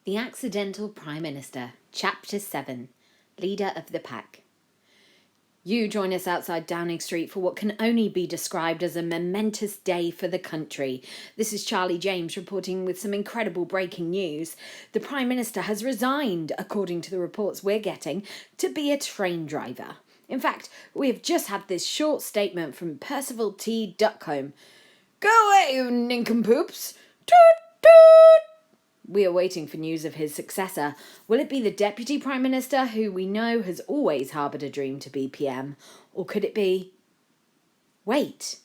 The Accidental Prime Minister, Chapter 7, Leader of the Pack. You join us outside Downing Street for what can only be described as a momentous day for the country. This is Charlie James reporting with some incredible breaking news. The Prime Minister has resigned, according to the reports we're getting, to be a train driver. In fact, we have just had this short statement from Percival T. Duckcombe. Go away, you nincompoops! Toot, toot! We are waiting for news of his successor. Will it be the Deputy Prime Minister, who we know has always harboured a dream to be PM? Or could it be... Wait.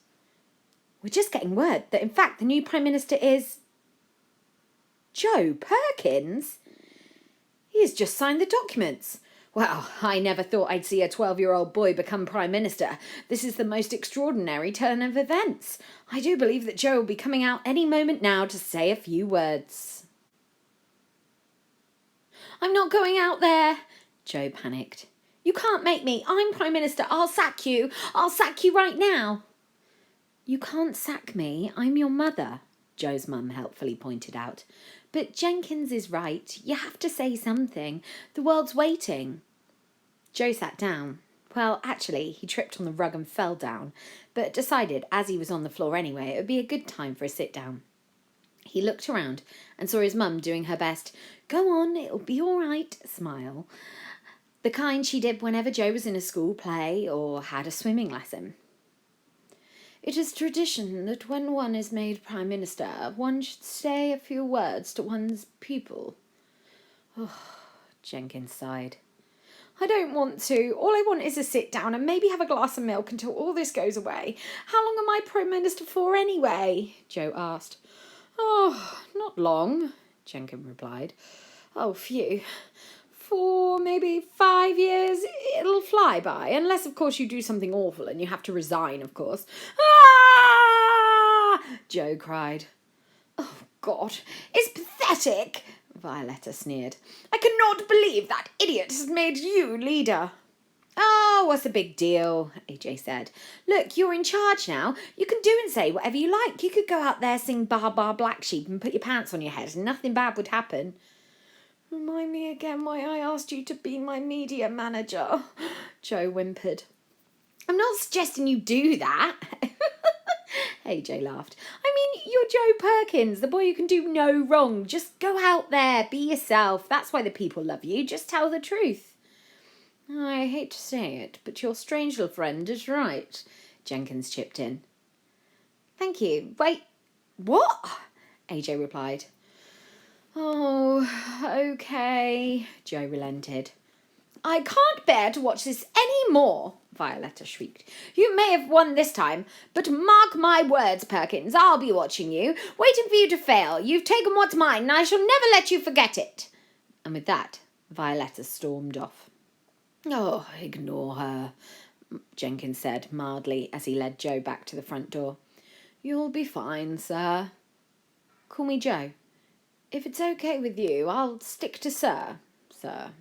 We're just getting word that, in fact, the new Prime Minister is... Joe Perkins? He has just signed the documents. Well, I never thought I'd see a 12-year-old boy become Prime Minister. This is the most extraordinary turn of events. I do believe that Joe will be coming out any moment now to say a few words. I'm not going out there, Joe panicked. You can't make me. I'm Prime Minister. I'll sack you. I'll sack you right now. You can't sack me. I'm your mother, Joe's mum helpfully pointed out. But Jenkins is right. You have to say something. The world's waiting. Joe sat down. Well, actually, he tripped on the rug and fell down, but decided, as he was on the floor anyway, it would be a good time for a sit-down. He looked around and saw his mum doing her best, go on, it'll be all right, smile. The kind she did whenever Joe was in a school play or had a swimming lesson. It is tradition that when one is made Prime Minister, one should say a few words to one's people. Oh, Jenkins sighed. I don't want to. All I want is a sit down and maybe have a glass of milk until all this goes away. How long am I Prime Minister for anyway? Joe asked. Oh, not long, Jenkins replied. Oh, phew. For maybe 5 years, it'll fly by. Unless, of course, you do something awful and you have to resign, of course. Ah! Joe cried. Oh, God, it's pathetic, Violetta sneered. I cannot believe that idiot has made you leader. Oh, what's the big deal? AJ said. Look, you're in charge now. You can do and say whatever you like. You could go out there, sing Bar Bar Black Sheep and put your pants on your head and nothing bad would happen. Remind me again why I asked you to be my media manager, Joe whimpered. I'm not suggesting you do that. AJ laughed. I mean, you're Joe Perkins, the boy who can do no wrong. Just go out there, be yourself. That's why the people love you. Just tell the truth. I hate to say it, but your strange little friend is right, Jenkins chipped in. Thank you. Wait, what? AJ replied. Oh, okay, Joe relented. I can't bear to watch this any more, Violetta shrieked. You may have won this time, but mark my words, Perkins, I'll be watching you, waiting for you to fail. You've taken what's mine, and I shall never let you forget it. And with that, Violetta stormed off. Oh, ignore her, Jenkins said mildly as he led Joe back to the front door. You'll be fine, sir. Call me Joe. If it's okay with you, I'll stick to sir. But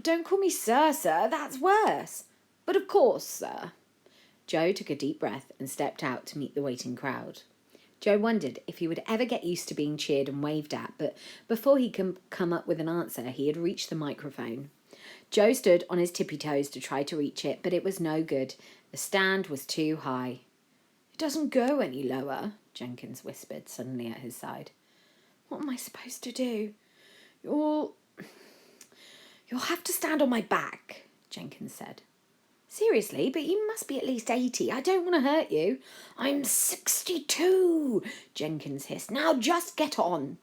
don't call me sir, that's worse. But of course, sir. Joe took a deep breath and stepped out to meet the waiting crowd. Joe wondered if he would ever get used to being cheered and waved at, but before he could come up with an answer, he had reached the microphone. Joe stood on his tippy toes to try to reach it, but it was no good. The stand was too high. It doesn't go any lower, Jenkins whispered suddenly at his side. What am I supposed to do? You'll have to stand on my back, Jenkins said. Seriously, but you must be at least 80. I don't want to hurt you. I'm 62, Jenkins hissed. Now just get on.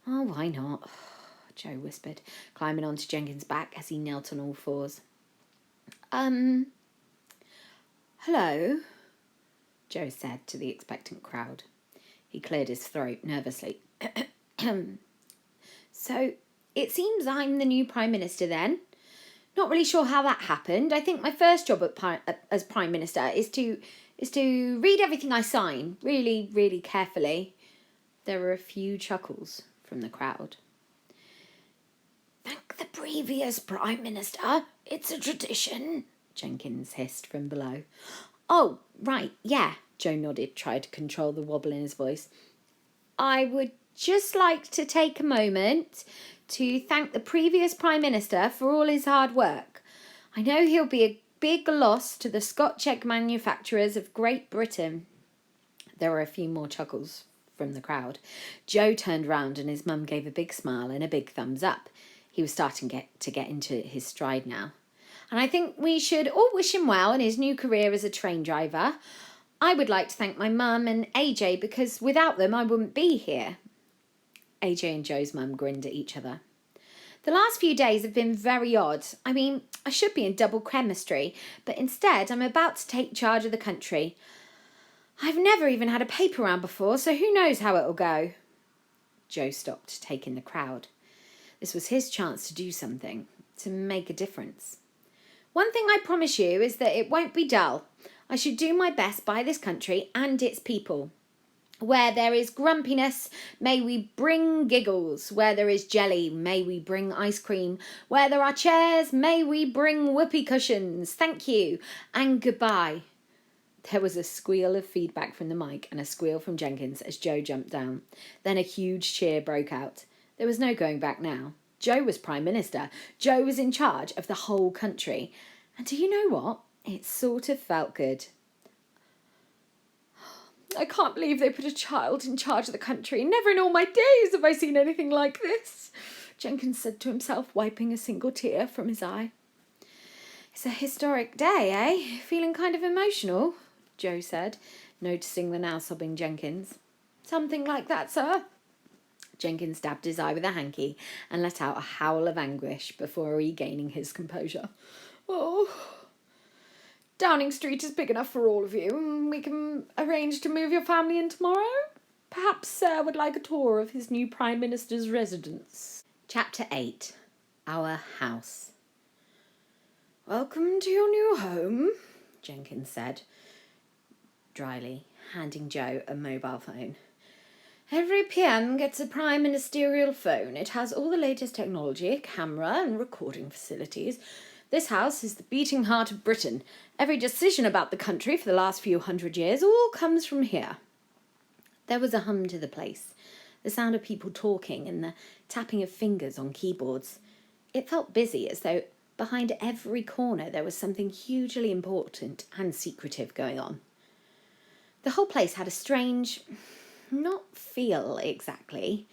Oh, why not? Joe whispered, climbing onto Jenkins' back as he knelt on all fours. Hello, Joe said to the expectant crowd. He cleared his throat nervously. So, it seems I'm the new Prime Minister then. Not really sure how that happened. I think my first job as Prime Minister is to read everything I sign really, really carefully. There were a few chuckles from the crowd. Thank the previous Prime Minister. It's a tradition, Jenkins hissed from below. Oh, right, yeah, Joe nodded, tried to control the wobble in his voice. I would just like to take a moment to thank the previous Prime Minister for all his hard work. I know he'll be a big loss to the Scotch egg manufacturers of Great Britain. There were a few more chuckles from the crowd. Joe turned round and his mum gave a big smile and a big thumbs up. He was starting to get into his stride now. And I think we should all wish him well in his new career as a train driver. I would like to thank my mum and AJ because without them I wouldn't be here. AJ and Joe's mum grinned at each other. The last few days have been very odd. I mean, I should be in double chemistry, but instead I'm about to take charge of the country. I've never even had a paper round before, so who knows how it'll go. Joe stopped, taking the crowd. This was his chance to do something, to make a difference. One thing I promise you is that it won't be dull. I should do my best by this country and its people. Where there is grumpiness, may we bring giggles. Where there is jelly, may we bring ice cream. Where there are chairs, may we bring whoopee cushions. Thank you, and goodbye. There was a squeal of feedback from the mic and a squeal from Jenkins as Joe jumped down. Then a huge cheer broke out. There was no going back now. Joe was Prime Minister. Joe was in charge of the whole country. And do you know what? It sort of felt good. I can't believe they put a child in charge of the country. Never in all my days have I seen anything like this, Jenkins said to himself, wiping a single tear from his eye. It's a historic day, eh? Feeling kind of emotional, Joe said, noticing the now sobbing Jenkins. Something like that, sir. Jenkins dabbed his eye with a hanky and let out a howl of anguish before regaining his composure. Oh, Downing Street is big enough for all of you. We can arrange to move your family in tomorrow. Perhaps Sir would like a tour of his new Prime Minister's residence. Chapter 8. Our House. Welcome to your new home, Jenkins said, dryly, handing Joe a mobile phone. Every PM gets a prime ministerial phone. It has all the latest technology, camera and recording facilities. This house is the beating heart of Britain. Every decision about the country for the last few hundred years all comes from here. There was a hum to the place, the sound of people talking and the tapping of fingers on keyboards. It felt busy, as though behind every corner there was something hugely important and secretive going on. The whole place had a strange, not feel exactly,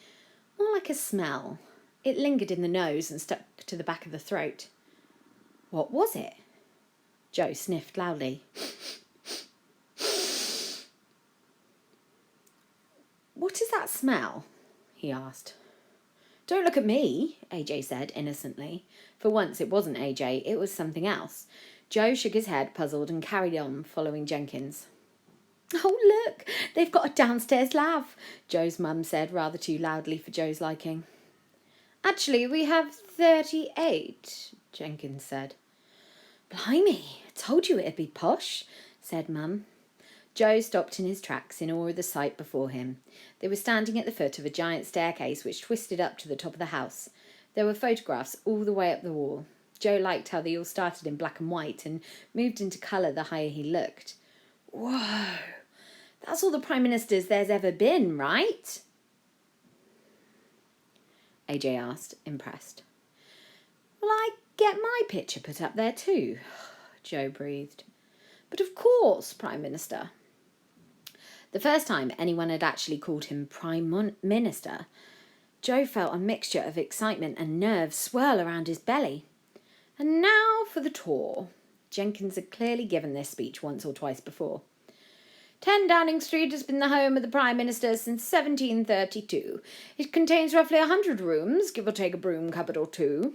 more like a smell. It lingered in the nose and stuck to the back of the throat. What was it? Joe sniffed loudly. What is that smell? He asked. Don't look at me, AJ said innocently. For once it wasn't AJ, it was something else. Joe shook his head, puzzled, and carried on, following Jenkins. Oh, look, they've got a downstairs lav, Joe's mum said, rather too loudly for Joe's liking. Actually, we have 38, Jenkins said. Blimey, I told you it'd be posh, said Mum. Joe stopped in his tracks in awe of the sight before him. They were standing at the foot of a giant staircase which twisted up to the top of the house. There were photographs all the way up the wall. Joe liked how they all started in black and white and moved into colour the higher he looked. Whoa, that's all the Prime Ministers there's ever been, right? AJ asked, impressed. Will I get my picture put up there too? Joe breathed. But of course, Prime Minister. The first time anyone had actually called him Prime Minister, Joe felt a mixture of excitement and nerves swirl around his belly. And now for the tour. Jenkins had clearly given this speech once or twice before. 10 Downing Street has been the home of the Prime Minister since 1732. It contains roughly 100 rooms, give or take a broom cupboard or two.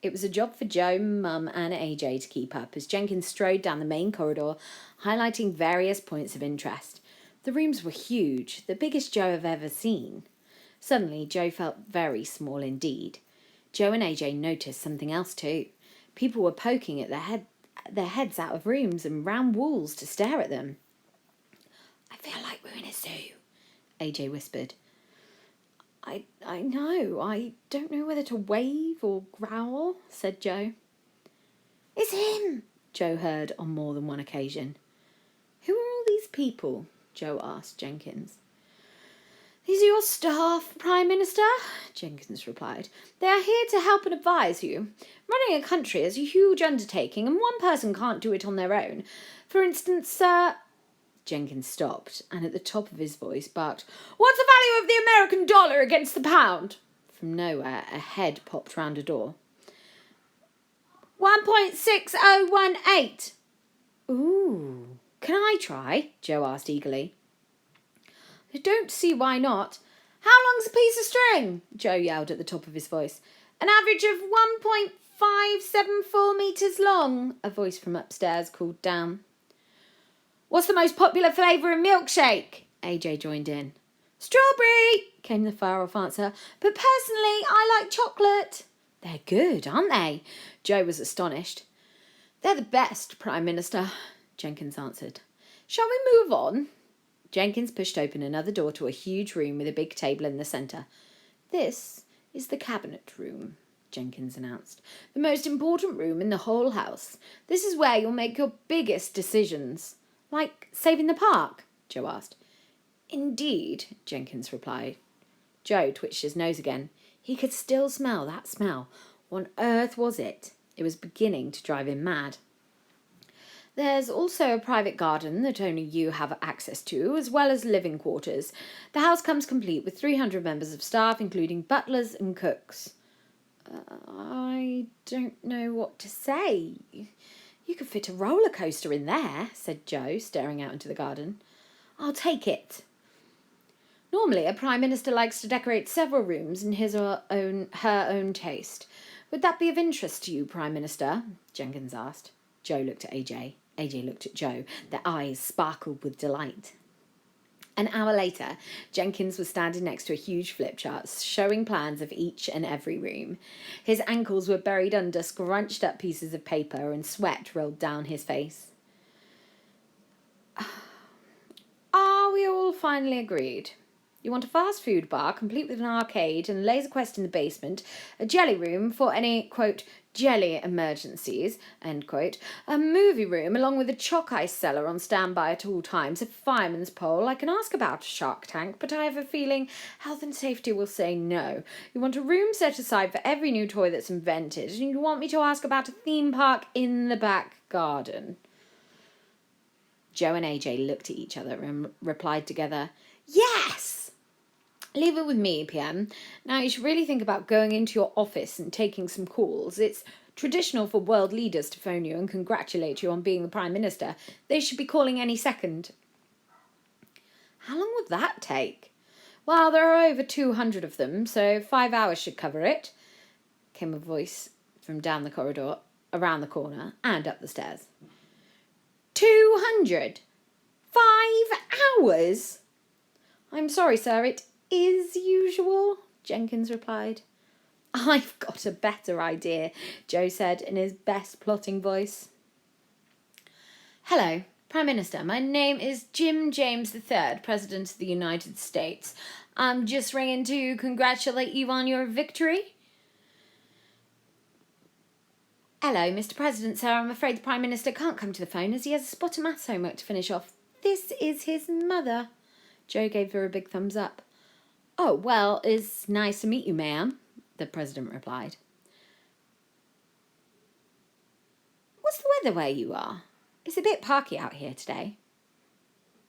It was a job for Joe, Mum and AJ to keep up as Jenkins strode down the main corridor, highlighting various points of interest. The rooms were huge, the biggest Joe had ever seen. Suddenly, Joe felt very small indeed. Joe and AJ noticed something else too. People were poking at their heads out of rooms and round walls to stare at them. I feel like we're in a zoo, AJ whispered. I know. I don't know whether to wave or growl, said Joe. It's him, Joe heard on more than one occasion. Who are all these people? Joe asked Jenkins. These are your staff, Prime Minister, Jenkins replied. They are here to help and advise you. Running a country is a huge undertaking, and one person can't do it on their own. For instance, Sir... Jenkins stopped, and at the top of his voice barked, What's the value of the American dollar against the pound? From nowhere, a head popped round a door. 1.6018. Ooh. Can I try? Joe asked eagerly. I don't see why not. How long's a piece of string? Joe yelled at the top of his voice. An average of 1.574 metres long, a voice from upstairs called down. What's the most popular flavour in milkshake? AJ joined in. Strawberry, came the far-off answer. But personally, I like chocolate. They're good, aren't they? Joe was astonished. They're the best, Prime Minister, Jenkins answered. Shall we move on? Jenkins pushed open another door to a huge room with a big table in the centre. This is the cabinet room, Jenkins announced. The most important room in the whole house. This is where you'll make your biggest decisions. Like saving the park? Joe asked. Indeed, Jenkins replied. Joe twitched his nose again. He could still smell that smell. What on earth was it? It was beginning to drive him mad. There's also a private garden that only you have access to, as well as living quarters. The house comes complete with 300 members of staff, including butlers and cooks. I don't know what to say. You could fit a roller coaster in there, said Joe, staring out into the garden. I'll take it. Normally, a Prime Minister likes to decorate several rooms in his or her own taste. Would that be of interest to you, Prime Minister? Jenkins asked. Joe looked at AJ. AJ looked at Joe. Their eyes sparkled with delight. An hour later, Jenkins was standing next to a huge flip chart showing plans of each and every room. His ankles were buried under scrunched up pieces of paper and sweat rolled down his face. Are we all finally agreed? You want a fast food bar, complete with an arcade and laser quest in the basement, a jelly room for any, quote, jelly emergencies, end quote, a movie room along with a chalk ice cellar on standby at all times, a fireman's pole. I can ask about a Shark Tank, but I have a feeling health and safety will say no. You want a room set aside for every new toy that's invented, and you want me to ask about a theme park in the back garden. Joe and AJ looked at each other and replied together, Yes! Leave it with me, PM. Now you should really think about going into your office and taking some calls. It's traditional for world leaders to phone you and congratulate you on being the Prime Minister. They should be calling any second. How long would that take? Well, there are over 200 of them, so 5 hours should cover it, came a voice from down the corridor, around the corner, and up the stairs. 200? 5 hours? I'm sorry, sir, it is usual, Jenkins replied. I've got a better idea, Joe said in his best plotting voice. Hello, Prime Minister. My name is Jim James III, President of the United States. I'm just ringing to congratulate you on your victory. Hello, Mr. President, sir. I'm afraid the Prime Minister can't come to the phone as he has a spot of maths homework to finish off. This is his mother. Joe gave her a big thumbs up. Oh, well, it's nice to meet you, ma'am, the President replied. What's the weather where you are? It's a bit parky out here today.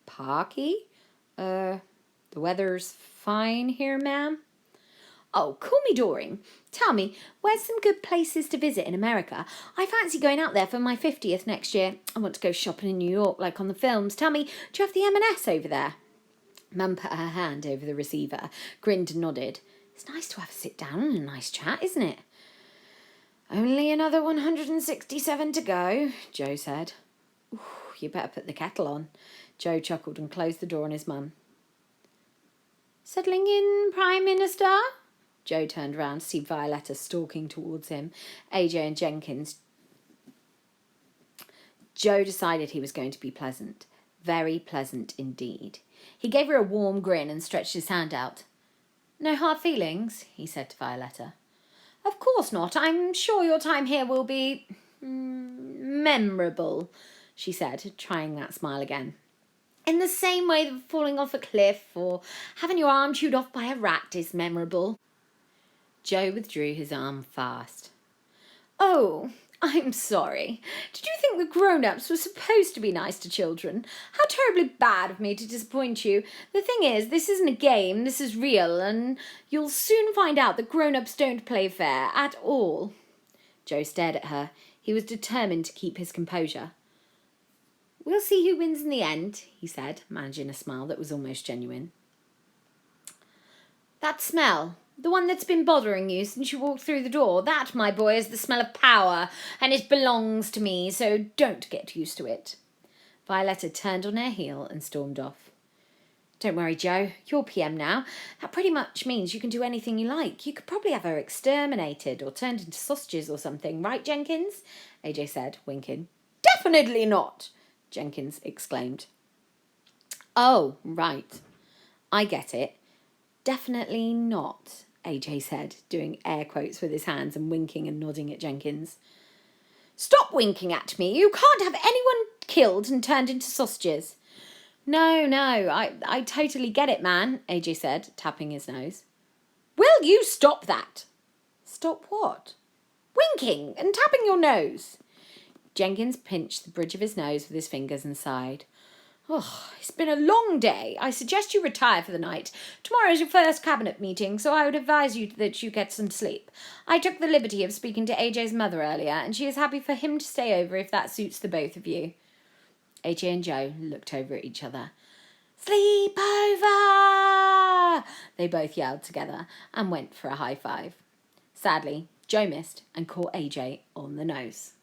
Parky? The weather's fine here, ma'am. Oh, call me Doreen. Tell me, where's some good places to visit in America? I fancy going out there for my 50th next year. I want to go shopping in New York like on the films. Tell me, do you have the M&S over there? Mum put her hand over the receiver, grinned and nodded. It's nice to have a sit down and a nice chat, isn't it? Only another 167 to go, Joe said. Ooh, you better put the kettle on. Joe chuckled and closed the door on his mum. Settling in, Prime Minister? Joe turned round to see Violetta stalking towards him, AJ and Jenkins. Joe decided he was going to be pleasant. Very pleasant indeed. He gave her a warm grin and stretched his hand out. No hard feelings, he said to Violetta. Of course not. I'm sure your time here will be memorable, she said, trying that smile again. In the same way that falling off a cliff or having your arm chewed off by a rat is memorable. Joe withdrew his arm fast. Oh, I'm sorry. Did you think the grown-ups were supposed to be nice to children? How terribly bad of me to disappoint you. The thing is, this isn't a game, this is real, and you'll soon find out that grown-ups don't play fair at all. Joe stared at her. He was determined to keep his composure. We'll see who wins in the end, he said, managing a smile that was almost genuine. That smell, the one that's been bothering you since you walked through the door, that, my boy, is the smell of power, and it belongs to me, so don't get used to it. Violetta turned on her heel and stormed off. Don't worry, Joe, you're PM now. That pretty much means you can do anything you like. You could probably have her exterminated or turned into sausages or something, right, Jenkins? AJ said, winking. Definitely not, Jenkins exclaimed. Oh, right. I get it. Definitely not, AJ said, doing air quotes with his hands and winking and nodding at Jenkins. Stop winking at me. You can't have anyone killed and turned into sausages. No, I totally get it, man, AJ said, tapping his nose. Will you stop that? Stop what? Winking and tapping your nose. Jenkins pinched the bridge of his nose with his fingers and sighed. Oh, it's been a long day. I suggest you retire for the night. Tomorrow is your first cabinet meeting, so I would advise you that you get some sleep. I took the liberty of speaking to AJ's mother earlier, and she is happy for him to stay over if that suits the both of you. AJ and Joe looked over at each other. Sleep over! They both yelled together and went for a high five. Sadly, Joe missed and caught AJ on the nose.